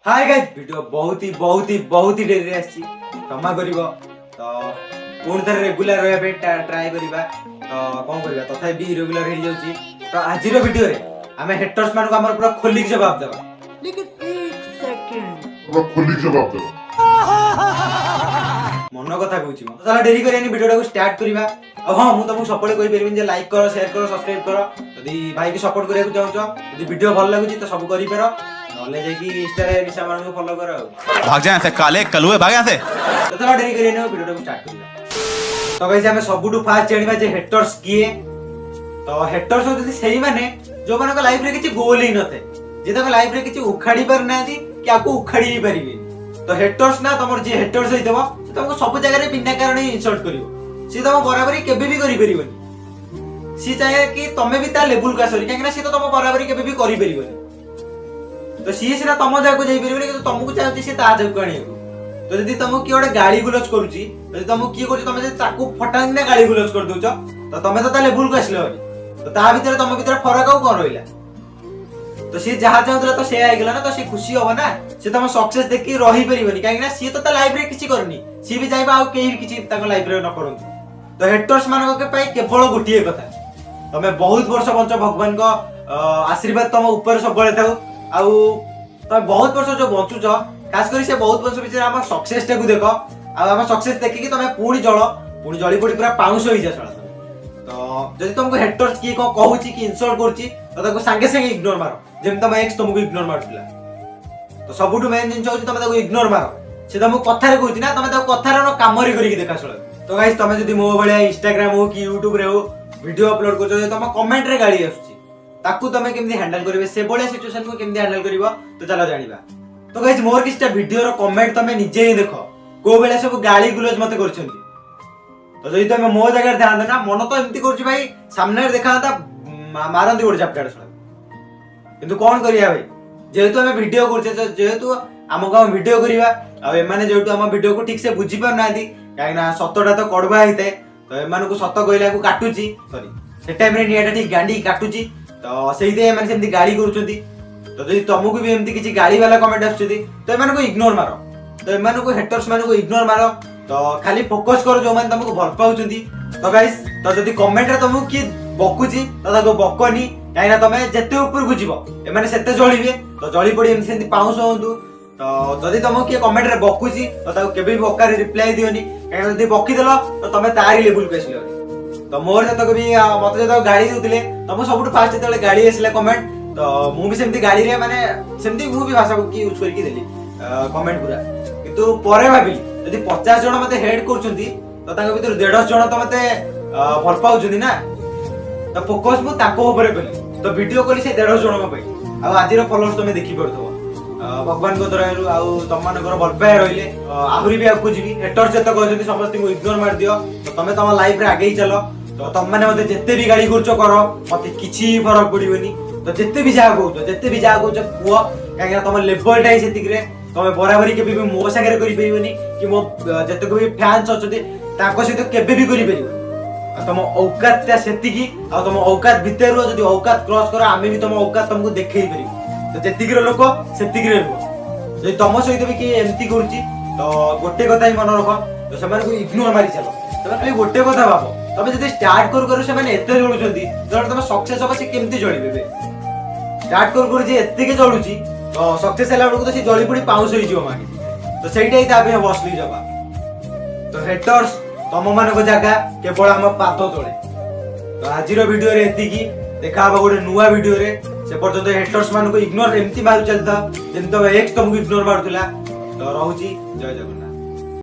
Hi guys video बहुत ही dairy आसी क्षमा करिवो तो पुणी थरे रेगुलर रहबा पे ट्राई करिबा तो कोन करिबा तथापि रेगुलर हे जाउची तो आजिरो वीडियो रे हमें हेटर्स मान को हमर पूरा खोली के जवाब देबा लेकिन 1 सेकंड पूरा खोली के जवाब देबा मन कथा कहूची म चला डेरी करियानी वीडियो को स्टार्ट करिबा अब हां मु तुमको सपोर्ट करि परबिन जे लाइक करो शेयर करो सब्सक्राइब करो यदि भाई के सपोर्ट करिया को चाहछो यदि वीडियो भल लागुची तो सब करि पेरो नले जे कि इंस्टा रे निशा मान को फॉलो करो भाग जा से काले कलुए भाग यहां से तो चला डेरी करियानी वीडियो को स्टार्ट करिबा तो गाइस हमें सबुटू फास्ट जानिबा जे हेटर्स किए तो हेटर्स होती सही माने जो माने लाइफ रे किछि गोल ही नथे जे तक लाइफ रे किछि उखाड़ी पर नाथि कि आपको उखाड़ी ही परिबे तो हेटर्स ना तमर जे हेटर्स होई देबो से तुमको सब जगह रे बिना कारण ही इंसल्ट करिवो सी तुम बराबरी केबे भी करि परिबोनी सी चाहे कि तमे भी ता लेवल का सरी काकना सी तो तुम बराबरी केबे भी करि परिबोनी तो सी सिना तम जगह को जाई परिबोनी कि तुमको चाहे सी ता जगह कणियो तो यदि तुमको कि ओडे गाली गुलच करूची यदि तुमको की करछ तमे जे ताकू फटांग ने गाली गुलच कर दोछ तो तमे तो ता लेवल को आसलो तो ता भीतर तम भीतर फरक आउ कोन रहिला तो सी जहा चाहतला तो से आइ गेला ना तो सी खुशी होबा ना से तम सक्सेस देखि रही परिबनी काकना सी तो ता लाइफ रे किछि करनी सी भी जाइबा आ केही किछि ताको लाइफ रे न करंतु तो हेटर्स मानको के पाई केवल गोटिए कथा तमे बहुत वर्ष बंच भगवान को आशीर्वाद तम ऊपर सब बळे थाउ आउ तमे बहुत वर्ष जो बंचुछ खास करी से बहुत वर्ष बिचार हम सक्सेस टा को देखो आ हम सक्सेस देखि कि तमे पूरी जळी पड़ी पूरा पाउस होई जा तो जदि तुमको हेटर्स की को कहूची कि इंसल्ट करची तो ताको संगे संगे इग्नोर मारो जेम तम एक्स तुमको इग्नोर मारथिला तो सबुटु मेन जिंस होची तमे ताको इग्नोर मारो से तुमको कथा रे कहूची ना तमे ताको कथा रे काम रे करी देखा छळ तो गाइस तमे जदि मो बळे इंस्टाग्राम हो कि यूट्यूब रे हो वीडियो अपलोड करछो जे तम कमेंट रे गाली आछी ताकू तमे केमदी हैंडल करबे से बळे सिचुएशन को केमदी हैंडल करबो तो चलो जानिबा तो गाइस मोर किछटा वीडियो रो कमेंट तमे निजे ही देखो को बेले सब गाली गुलोज मते करछंती तो जदि तमे मो जगह ध्यान देना मन तो एमती करछि भाई सामने देखाता मारंती ओड चैप्टर छळ किंतु कोन करिया भाई जेहेतु हमें वीडियो करछे जेहेतु हम गाँव वीडियो करिबा आ एमाने जेहेतु हम वीडियो को ठीक से बुझी पर नादी काइना सतटा तो कड़वा हिते तो एमान को सत कहला को काटुची सॉरी से टाइम रे नियाटा ठीक गांडी काटुची तो सेही दे एमान सेमती गाली करूछंती तो जदि तुमको भी एमती किछि गाली वाला कमेंट आछुती तो एमान को इग्नोर मारो तो एमान को हेटर्स मान को इग्नोर मारो तो खाली फोकस करो जो मान तुमको भल पाउछंती तो गाइस तो जदि कमेंट रे तुमको की बकुची तो ताको बकनी काइना तमे जेते ऊपर को जीवो एमाने सेते जळीबे तो जळी पड़ी एमती सेमती पाउस होंतु तो जदि तुमको की कमेंट रे बकुची तो ताको केबे भी बकार रिप्लाई दियोनी काइना जदि बकी देलो तो तमे तारी लेवल को आसिलो तो मोर जतक भी मते जतक गाड़ी देउतिले तुम सबुठ फास्ट जतले गाड़ी आसिला कमेंट तो मु भी सेमती गाड़ी रे माने सेमती मु भी भाषा को यूज करके देली कमेंट पूरा किंतु परे भाबी यदि 50 जण मते हेड करछंती तो ताको भीतर 150 जण तो मते भल पाउछंती ना तो फोकस मु ताको ऊपर कली तो वीडियो कली से 150 जण को पई आ आजिर फॉलोअर्स तुमे देखि पड़थो भगवान को दरायरु आ तम मानकर भल पाए रहिले आहुरी भी आकु जीवी हेटर से तो कहछंती समस्त को इग्नोर मार दियो तो तमे तम लाइफ रे आगे ही चलो तो तम माने मते जत्ते भी गाड़ी करछो करो मते किछि फरक पड़िबनी तो जत्ते भी जा कहछो पुओ काहे तम लेवल टाइ सेतिक रे तमे बराबरी के भी मो संगे करि परिबनी कि मो जत्ते को भी फैंस अछती ताको से तो केबे भी करि परिबो तम औकात ता सेतिकी आ तम औकात भीतर जदी औकात क्रॉस करो आमे भी तम औकात तुमको देखै परिबो तो जेतिक रे लोक सेतिक रे रुओ जदी तम सहित भी कि एमती करूची तो गोटे कथा ही मन रखो तो से को इग्नोर मारी चलो तमे खाली गोटे कथा भाबो तमे जदी स्टार्ट करू से माने एते जळुचंती जण तमे सक्सेस होबा से केमती जळीबे स्टार्ट करू जे एते के जळुची तो सक्सेस हला बडको तो से जळी पडी पाउस होई जिवो माने तो सेइटा ही ताबे बसली जबा तो हेटर्स तम मान को जगह केवल हम पाद तले तो आजिर वीडियो रे एतिकी देखा हबा गोटे नुवा वीडियो रे से पर्यंत हेटर्स मान को इग्नोर एमती मारु चलता जेम तो एक्स तुमको इग्नोर मारतुला तो रहउची जय जगन्नाथ।